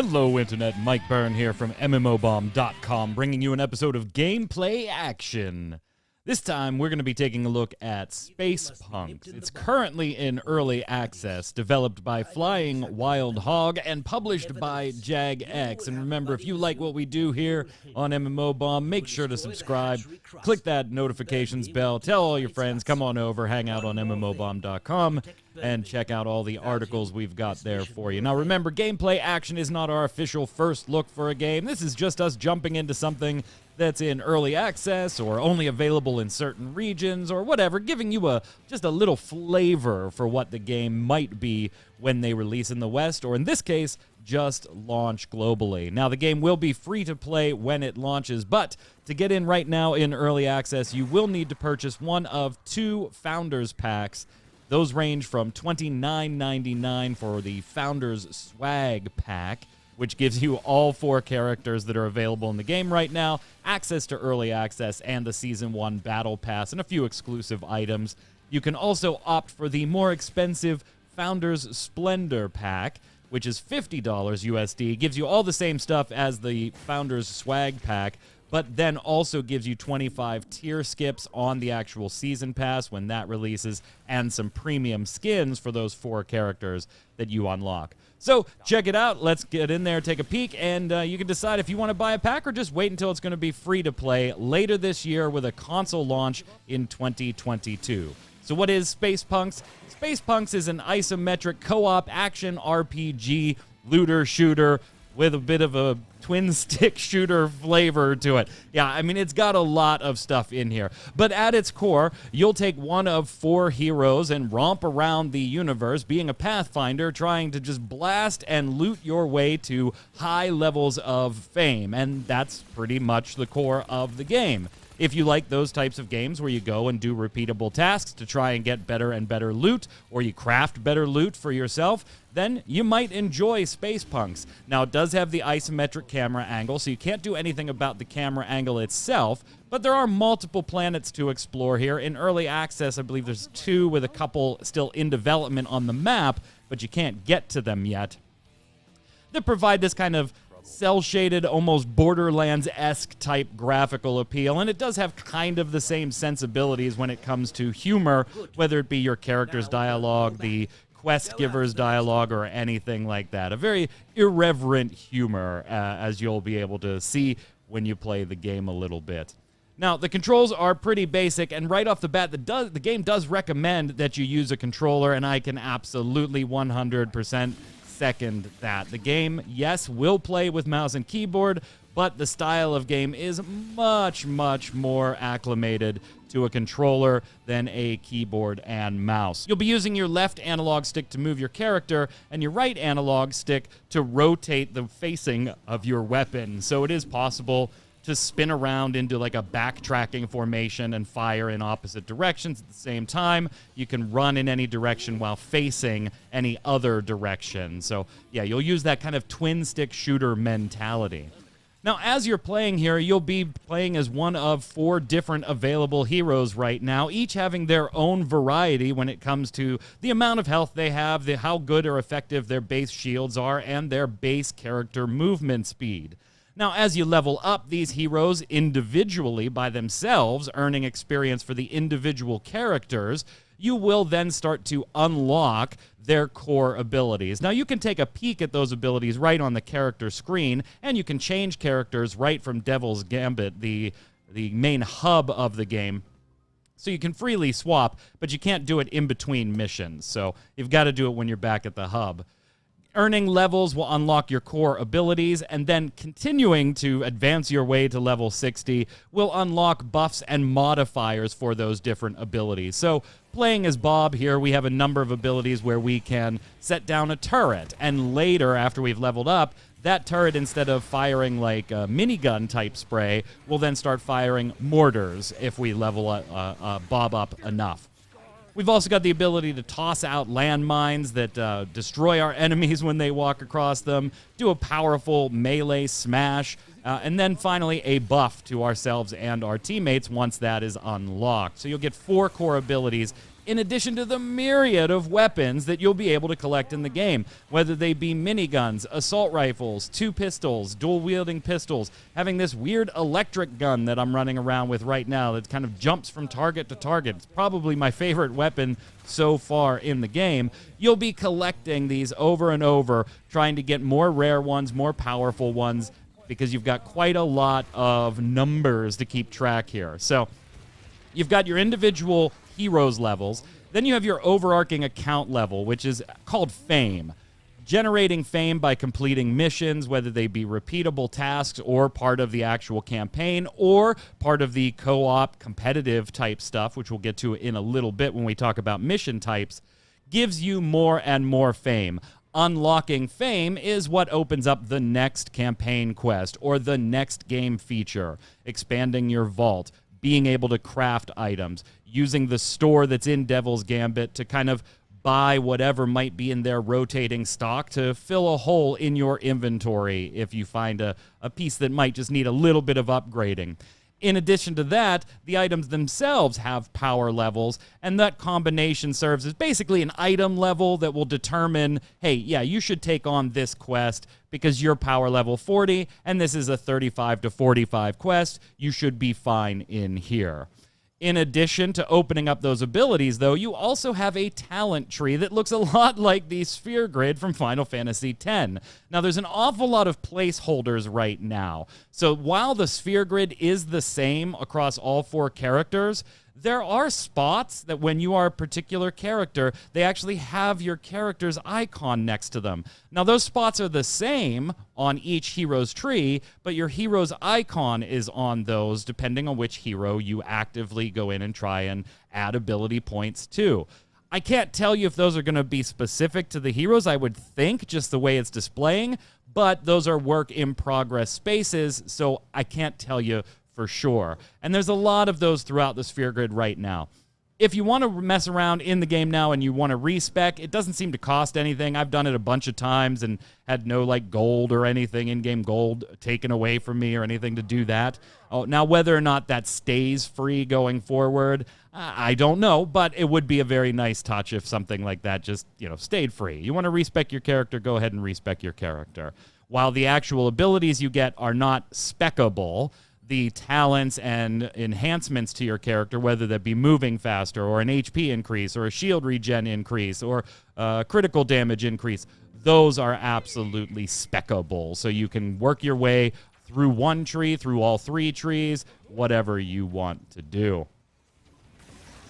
Hello, Internet. Mike Byrne here from MMOBomb.com, bringing you an episode of Gameplay Action. This time, we're going to be taking a look at Space Punks. It's currently in early access, developed by Flying Wild Hog and published by JagX. And remember, if you like what we do here on MMO Bomb, make sure to subscribe, click that notifications bell, tell all your friends, come on over, hang out on MMOBomb.com, and check out all the articles we've got there for you. Now remember, Gameplay Action is not our official first look for a game. This is just us jumping into something that's in early access or only available in certain regions or whatever, giving you just a little flavor for what the game might be when they release in the West, or in this case, just launch globally. Now, the game will be free to play when it launches, but to get in right now in early access, you will need to purchase one of two Founders Packs. Those range from $29.99 for the Founders Swag Pack, which gives you all 4 characters that are available in the game right now, access to early access, and the Season 1 Battle Pass, and a few exclusive items. You can also opt for the more expensive Founders Splendor Pack, which is $50 USD, gives you all the same stuff as the Founders Swag Pack, but then also gives you 25 tier skips on the actual Season Pass when that releases, and some premium skins for those 4 characters that you unlock. So check it out. Let's get in there, take a peek, and you can decide if you want to buy a pack or just wait until it's going to be free to play later this year with a console launch in 2022. So what is Space Punks? Space Punks is an isometric co-op action RPG looter shooter with a bit of a twin-stick shooter flavor to it. Yeah, I mean, it's got a lot of stuff in here. But at its core, you'll take one of 4 heroes and romp around the universe, being a pathfinder, trying to just blast and loot your way to high levels of fame. And that's pretty much the core of the game. If you like those types of games where you go and do repeatable tasks to try and get better and better loot, or you craft better loot for yourself, then you might enjoy Space Punks. Now, it does have the isometric camera angle, so you can't do anything about the camera angle itself, but there are multiple planets to explore here. In early access, I believe there's 2 with a couple still in development on the map, but you can't get to them yet, that provide this kind of cel-shaded, almost Borderlands-esque type graphical appeal, and it does have kind of the same sensibilities when it comes to humor, whether it be your character's dialogue, the quest giver's dialogue, or anything like that. A very irreverent humor, as you'll be able to see when you play the game a little bit. Now, the controls are pretty basic, and right off the bat, the game does recommend that you use a controller, and I can absolutely 100% second that. The game, yes, will play with mouse and keyboard, but the style of game is much, much more acclimated to a controller than a keyboard and mouse. You'll be using your left analog stick to move your character and your right analog stick to rotate the facing of your weapon. So it is possible to spin around into like a backtracking formation and fire in opposite directions at the same time. You can run in any direction while facing any other direction. So yeah, you'll use that kind of twin stick shooter mentality. Now, as you're playing here, you'll be playing as one of 4 different available heroes right now, each having their own variety when it comes to the amount of health they have, how good or effective their base shields are, and their base character movement speed. Now, as you level up these heroes individually by themselves, earning experience for the individual characters, you will then start to unlock their core abilities. Now, you can take a peek at those abilities right on the character screen, and you can change characters right from Devil's Gambit, the main hub of the game. So you can freely swap, but you can't do it in between missions. So you've got to do it when you're back at the hub. Earning levels will unlock your core abilities, and then continuing to advance your way to level 60 will unlock buffs and modifiers for those different abilities. So playing as Bob here, we have a number of abilities where we can set down a turret, and later, after we've leveled up, that turret, instead of firing like a minigun type spray, will then start firing mortars if we level Bob up enough. We've also got the ability to toss out landmines that destroy our enemies when they walk across them, do a powerful melee smash, and then finally a buff to ourselves and our teammates once that is unlocked. So you'll get 4 core abilities in addition to the myriad of weapons that you'll be able to collect in the game, whether they be miniguns, assault rifles, 2 pistols, dual-wielding pistols, having this weird electric gun that I'm running around with right now that kind of jumps from target to target. It's probably my favorite weapon so far in the game. You'll be collecting these over and over, trying to get more rare ones, more powerful ones, because you've got quite a lot of numbers to keep track here. So you've got your individual heroes levels. Then you have your overarching account level, which is called fame. Generating fame by completing missions, whether they be repeatable tasks or part of the actual campaign or part of the co-op competitive type stuff, which we'll get to in a little bit when we talk about mission types, gives you more and more fame. Unlocking fame is what opens up the next campaign quest or the next game feature, expanding your vault, being able to craft items, using the store that's in Devil's Gambit to kind of buy whatever might be in their rotating stock to fill a hole in your inventory if you find a piece that might just need a little bit of upgrading. In addition to that, the items themselves have power levels, and that combination serves as basically an item level that will determine, hey, yeah, you should take on this quest because you're power level 40, and this is a 35 to 45 quest. You should be fine in here. In addition to opening up those abilities, though, you also have a talent tree that looks a lot like the sphere grid from Final Fantasy X. Now, there's an awful lot of placeholders right now. So while the sphere grid is the same across all 4 characters, there are spots that when you are a particular character, they actually have your character's icon next to them. Now, those spots are the same on each hero's tree, but your hero's icon is on those depending on which hero you actively go in and try and add ability points to. I can't tell you if those are going to be specific to the heroes, I would think, just the way it's displaying, but those are work-in-progress spaces, so I can't tell you for sure. And there's a lot of those throughout the sphere grid right now. If you want to mess around in the game now and you want to respec, it doesn't seem to cost anything. I've done it a bunch of times and had no like gold or anything, in-game gold taken away from me or anything to do that. Oh, now whether or not that stays free going forward, I don't know, but it would be a very nice touch if something like that just, stayed free. You want to respec your character, go ahead and respec your character. While the actual abilities you get are not speccable, the talents and enhancements to your character, whether that be moving faster or an HP increase or a shield regen increase or critical damage increase, those are absolutely speccable. So you can work your way through one tree, through all 3 trees, whatever you want to do.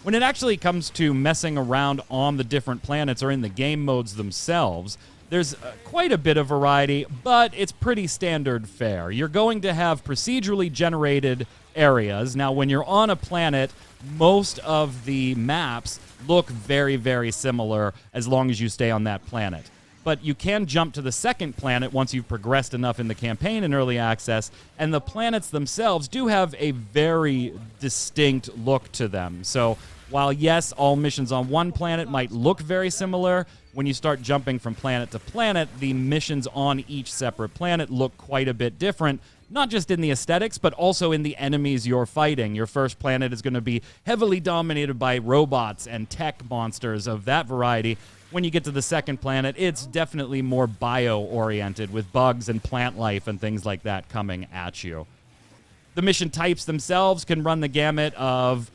When it actually comes to messing around on the different planets or in the game modes themselves, there's quite a bit of variety, but it's pretty standard fare. You're going to have procedurally generated areas. Now, when you're on a planet, most of the maps look very, very similar as long as you stay on that planet. But you can jump to the second planet once you've progressed enough in the campaign in early access, and the planets themselves do have a very distinct look to them. So while, yes, all missions on one planet might look very similar, when you start jumping from planet to planet, the missions on each separate planet look quite a bit different, not just in the aesthetics, but also in the enemies you're fighting. Your first planet is going to be heavily dominated by robots and tech monsters of that variety. When you get to the second planet, it's definitely more bio-oriented with bugs and plant life and things like that coming at you. The mission types themselves can run the gamut of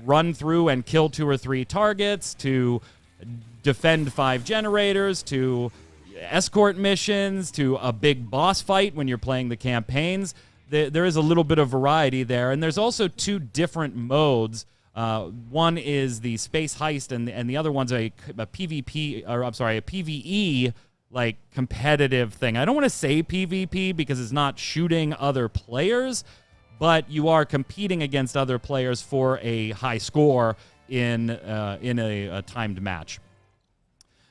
run through and kill 2 or 3 targets, to defend 5 generators, to escort missions, to a big boss fight when you're playing the campaigns. There is a little bit of variety there, and there's also 2 different modes. One is the space heist, and the other one's a PvP, or I'm sorry, a PvE like competitive thing. I don't want to say PvP because it's not shooting other players, but you are competing against other players for a high score in a timed match.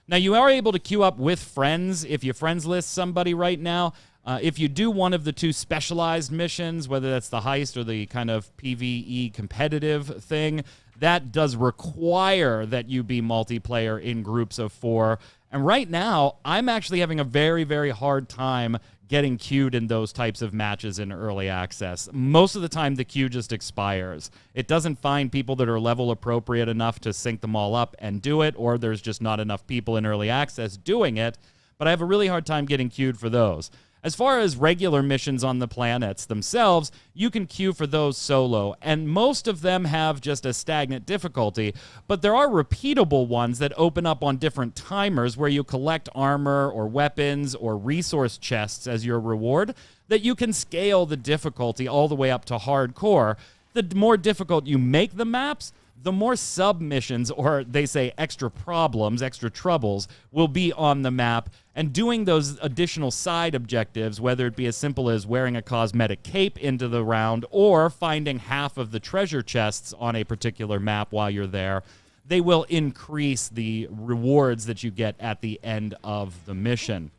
Now, you are able to queue up with friends if you friends list somebody right now. If you do one of the 2 specialized missions, whether that's the heist or the kind of PvE competitive thing, that does require that you be multiplayer in groups of 4. And right now, I'm actually having a very, very hard time getting queued in those types of matches in early access. Most of the time, the queue just expires. It doesn't find people that are level appropriate enough to sync them all up and do it, or there's just not enough people in early access doing it, but I have a really hard time getting queued for those. As far as regular missions on the planets themselves, you can queue for those solo, and most of them have just a stagnant difficulty, but there are repeatable ones that open up on different timers where you collect armor or weapons or resource chests as your reward that you can scale the difficulty all the way up to hardcore. The more difficult you make the maps, the more submissions, or they say extra problems, extra troubles, will be on the map. And doing those additional side objectives, whether it be as simple as wearing a cosmetic cape into the round or finding half of the treasure chests on a particular map while you're there, they will increase the rewards that you get at the end of the mission.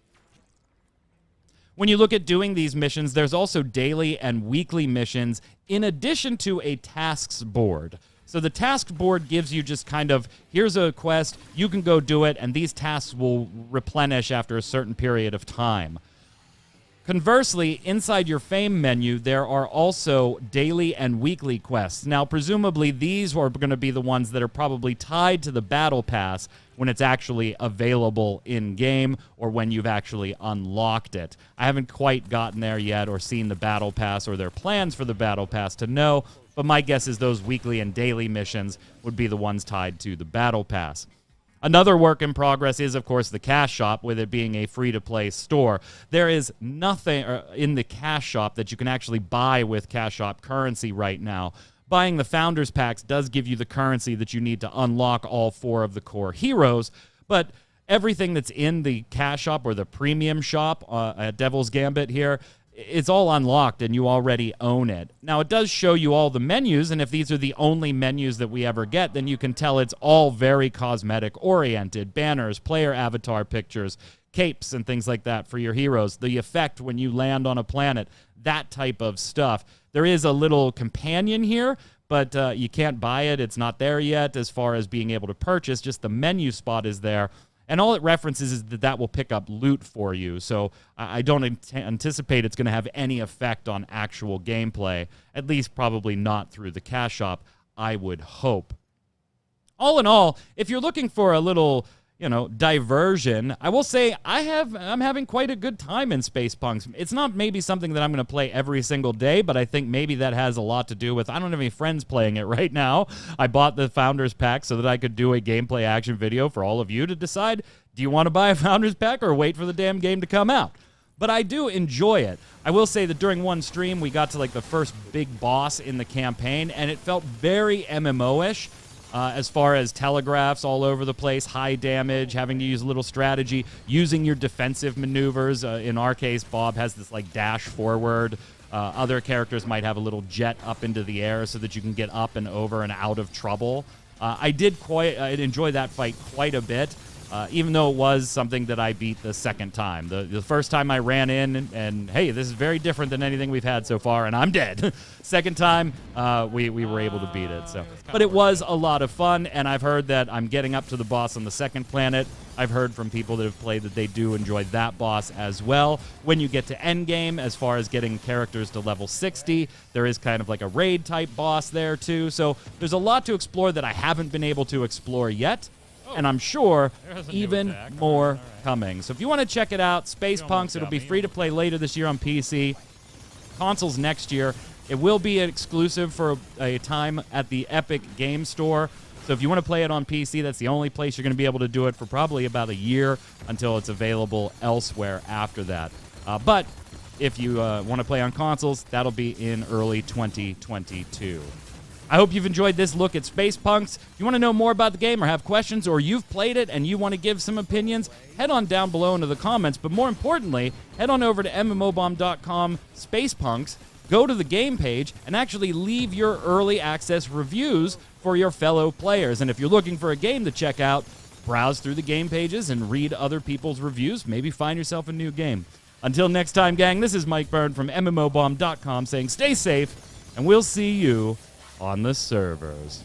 When you look at doing these missions, there's also daily and weekly missions in addition to a tasks board. So the task board gives you just kind of, here's a quest, you can go do it, and these tasks will replenish after a certain period of time. Conversely, inside your fame menu, there are also daily and weekly quests. Now, presumably, these are going to be the ones that are probably tied to the battle pass when it's actually available in-game or when you've actually unlocked it. I haven't quite gotten there yet or seen the battle pass or their plans for the battle pass to know, but my guess is those weekly and daily missions would be the ones tied to the battle pass. Another work in progress is, of course, the cash shop, with it being a free-to-play store. There is nothing in the cash shop that you can actually buy with cash shop currency right now. Buying the Founders Packs does give you the currency that you need to unlock all 4 of the core heroes, but everything that's in the cash shop or the premium shop at Devil's Gambit here, it's all unlocked and you already own it. Now, it does show you all the menus, and if these are the only menus that we ever get, then you can tell it's all very cosmetic-oriented. Banners, player avatar pictures, capes, and things like that for your heroes. The effect when you land on a planet, that type of stuff. There is a little companion here, but you can't buy it. It's not there yet as far as being able to purchase. Just the menu spot is there. And all it references is that will pick up loot for you. So I don't anticipate it's going to have any effect on actual gameplay, at least probably not through the cash shop, I would hope. All in all, if you're looking for a little, diversion, I will say I'm having quite a good time in Space Punks. It's not maybe something that I'm going to play every single day, but I think maybe that has a lot to do with I don't have any friends playing it right now. I bought the Founders Pack so that I could do a gameplay action video for all of you to decide, do you want to buy a Founders Pack or wait for the damn game to come out? But I do enjoy it. I will say that during one stream, we got to the first big boss in the campaign, and it felt very MMO-ish. As far as telegraphs all over the place, high damage, having to use a little strategy, using your defensive maneuvers. In our case, Bob has this dash forward. Other characters might have a little jet up into the air so that you can get up and over and out of trouble. I did enjoy that fight quite a bit, even though it was something that I beat the second time. The first time I ran in and hey, this is very different than anything we've had so far, and I'm dead. Second time, we were able to beat it. But it was a lot of fun, and I've heard that I'm getting up to the boss on the second planet. I've heard from people that have played that they do enjoy that boss as well. When you get to endgame, as far as getting characters to level 60, there is kind of a raid-type boss there too. So there's a lot to explore that I haven't been able to explore yet. And I'm sure even more coming. So if you want to check it out, Space Punks, it'll be free to play later this year on PC. Consoles next year. It will be an exclusive for a time at the Epic Game Store. So if you want to play it on PC, that's the only place you're going to be able to do it for probably about a year until it's available elsewhere after that. But if you want to play on consoles, that'll be in early 2022. I hope you've enjoyed this look at Space Punks. If you want to know more about the game or have questions, or you've played it and you want to give some opinions, head on down below into the comments. But more importantly, head on over to MMORPG.com Space Punks, go to the game page, and actually leave your early access reviews for your fellow players. And if you're looking for a game to check out, browse through the game pages and read other people's reviews. Maybe find yourself a new game. Until next time, gang, this is Mike Byrne from MMORPG.com saying stay safe, and we'll see you on the servers.